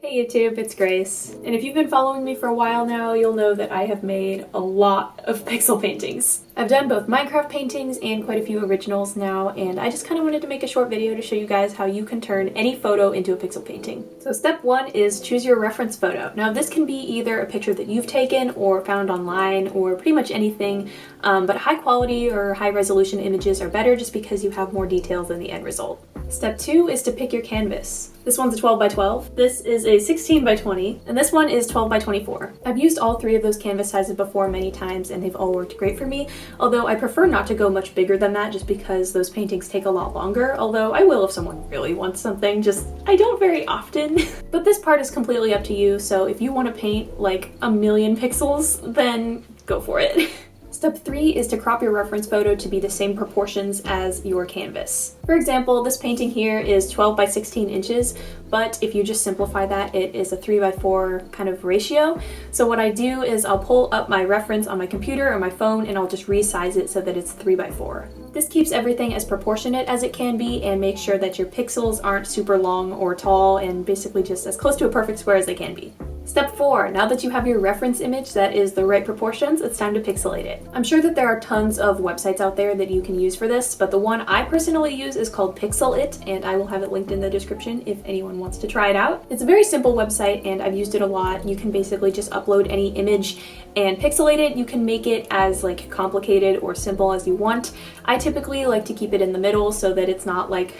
Hey YouTube, it's Grace. And if you've been following me for a while now, you'll know that I have made a lot of pixel paintings. I've done both Minecraft paintings and quite a few originals now, and I just kind of wanted to make a short video to show you guys how you can turn any photo into a pixel painting. So step one is choose your reference photo. Now this can be either a picture that you've taken or found online or pretty much anything, but high quality or high resolution images are better just because you have more details in the end result. Step two is to pick your canvas. This one's a 12 by 12, this is a 16 by 20, and this one is 12 by 24. I've used all three of those canvas sizes before many times and they've all worked great for me, although I prefer not to go much bigger than that just because those paintings take a lot longer, although I will if someone really wants something, just I don't very often. But this part is completely up to you, so if you want to paint like a million pixels, then go for it. Step three is to crop your reference photo to be the same proportions as your canvas. For example, this painting here is 12 by 16 inches, but if you just simplify that, it is a 3 by 4 kind of ratio. So what I do is I'll pull up my reference on my computer or my phone and I'll just resize it so that it's 3 by 4. This keeps everything as proportionate as it can be and makes sure that your pixels aren't super long or tall and basically just as close to a perfect square as they can be. Step four, now that you have your reference image that is the right proportions, it's time to pixelate it. I'm sure that there are tons of websites out there that you can use for this, but the one I personally use is called Pixelate, and I will have it linked in the description if anyone wants to try it out. It's a very simple website and I've used it a lot. You can basically just upload any image and pixelate it. You can make it as like complicated or simple as you want. I typically like to keep it in the middle so that it's not like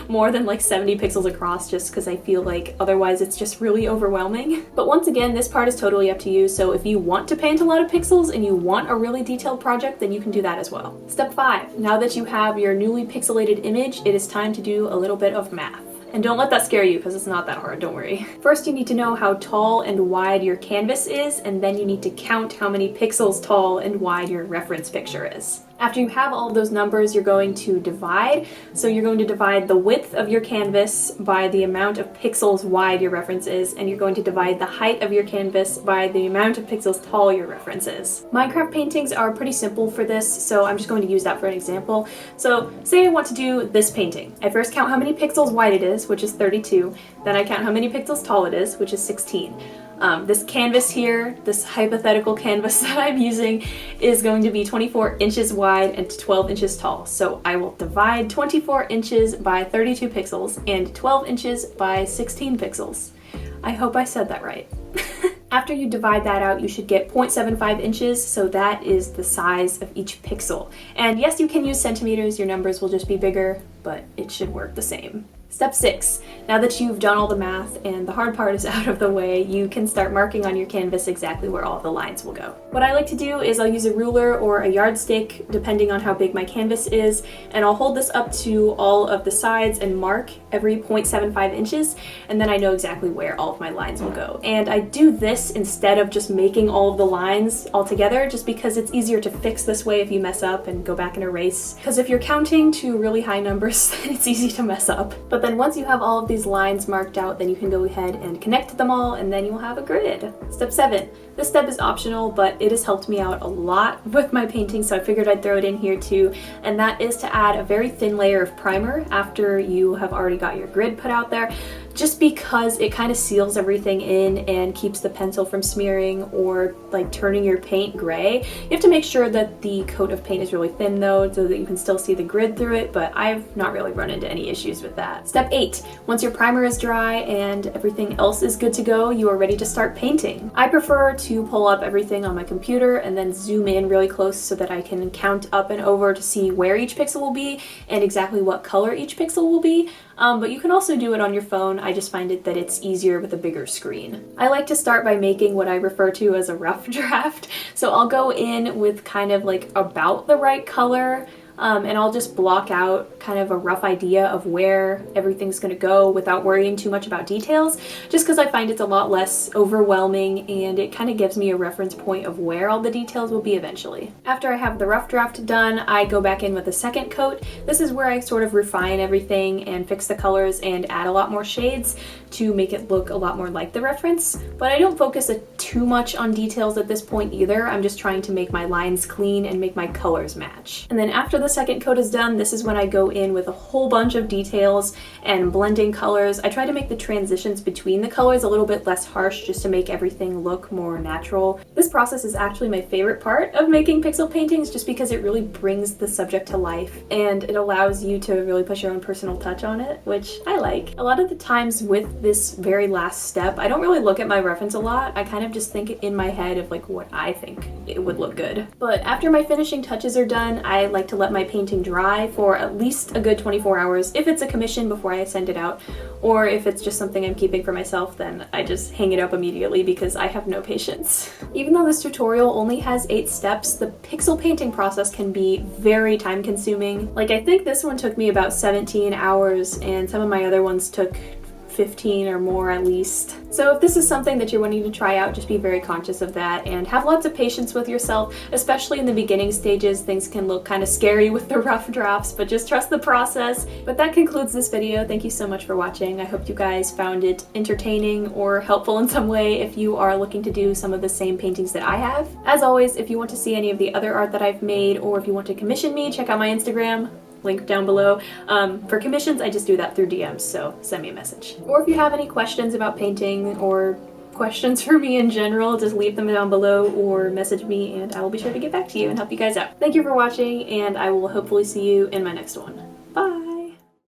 more than like 70 pixels across, just because I feel like otherwise it's just really overwhelming. But once again, this part is totally up to you, so if you want to paint a lot of pixels and you want a really detailed project, then you can do that as well. Step five, now that you have your newly pixelated image, it is time to do a little bit of math. And don't let that scare you because it's not that hard, don't worry. First, you need to know how tall and wide your canvas is, and then you need to count how many pixels tall and wide your reference picture is. After you have all of those numbers, you're going to divide. So you're going to divide the width of your canvas by the amount of pixels wide your reference is, and you're going to divide the height of your canvas by the amount of pixels tall your reference is. Minecraft paintings are pretty simple for this, so I'm just going to use that for an example. So say I want to do this painting. I first count how many pixels wide it is, which is 32. Then I count how many pixels tall it is, which is 16. This canvas here, this hypothetical canvas that I'm using, is going to be 24 inches wide and 12 inches tall. So I will divide 24 inches by 32 pixels and 12 inches by 16 pixels. I hope I said that right. After you divide that out, you should get 0.75 inches, so that is the size of each pixel. And yes, you can use centimeters, your numbers will just be bigger, but it should work the same. Step six, now that you've done all the math and the hard part is out of the way, you can start marking on your canvas exactly where all the lines will go. What I like to do is I'll use a ruler or a yardstick, depending on how big my canvas is, and I'll hold this up to all of the sides and mark every 0.75 inches, and then I know exactly where all of my lines will go. And I do this instead of just making all of the lines all together, just because it's easier to fix this way if you mess up and go back and erase. Because if you're counting to really high numbers, then it's easy to mess up. But then once you have all of these lines marked out, then you can go ahead and connect them all, and then you'll have a grid. Step seven. This step is optional, but it has helped me out a lot with my painting, so I figured I'd throw it in here too, and that is to add a very thin layer of primer after you have already got your grid put out there, just because it kind of seals everything in and keeps the pencil from smearing or like turning your paint gray. You have to make sure that the coat of paint is really thin though, so that you can still see the grid through it, but I've not really run into any issues with that. Step eight, once your primer is dry and everything else is good to go, you are ready to start painting. I prefer to pull up everything on my computer and then zoom in really close so that I can count up and over to see where each pixel will be and exactly what color each pixel will be. But you can also do it on your phone. I just find it that it's easier with a bigger screen. I like to start by making what I refer to as a rough draft. So I'll go in with kind of like about the right color, and I'll just block out kind of a rough idea of where everything's going to go without worrying too much about details, just because I find it's a lot less overwhelming and it kind of gives me a reference point of where all the details will be eventually. After I have the rough draft done, I go back in with a second coat. This is where I sort of refine everything and fix the colors and add a lot more shades, to make it look a lot more like the reference, but I don't focus too much on details at this point either. I'm just trying to make my lines clean and make my colors match. And then after the second coat is done, this is when I go in with a whole bunch of details and blending colors. I try to make the transitions between the colors a little bit less harsh just to make everything look more natural. This process is actually my favorite part of making pixel paintings just because it really brings the subject to life and it allows you to really put your own personal touch on it, which I like. A lot of the times with this very last step, I don't really look at my reference a lot. I kind of just think in my head of like what I think it would look good. But after my finishing touches are done, I like to let my painting dry for at least a good 24 hours if it's a commission before I send it out, or if it's just something I'm keeping for myself, then I just hang it up immediately because I have no patience. Even though this tutorial only has 8 steps, the pixel painting process can be very time consuming. Like I think this one took me about 17 hours and some of my other ones took 15 or more at least. So if this is something that you're wanting to try out, just be very conscious of that and have lots of patience with yourself, especially in the beginning stages. Things can look kind of scary with the rough drafts, but just trust the process. But that concludes this video. Thank you so much for watching. I hope you guys found it entertaining or helpful in some way if you are looking to do some of the same paintings that I have. As always, if you want to see any of the other art that I've made or if you want to commission me, check out my Instagram. Link down below. For commissions, I just do that through DMs, so send me a message. Or if you have any questions about painting or questions for me in general, just leave them down below or message me and I will be sure to get back to you and help you guys out. Thank you for watching and I will hopefully see you in my next one.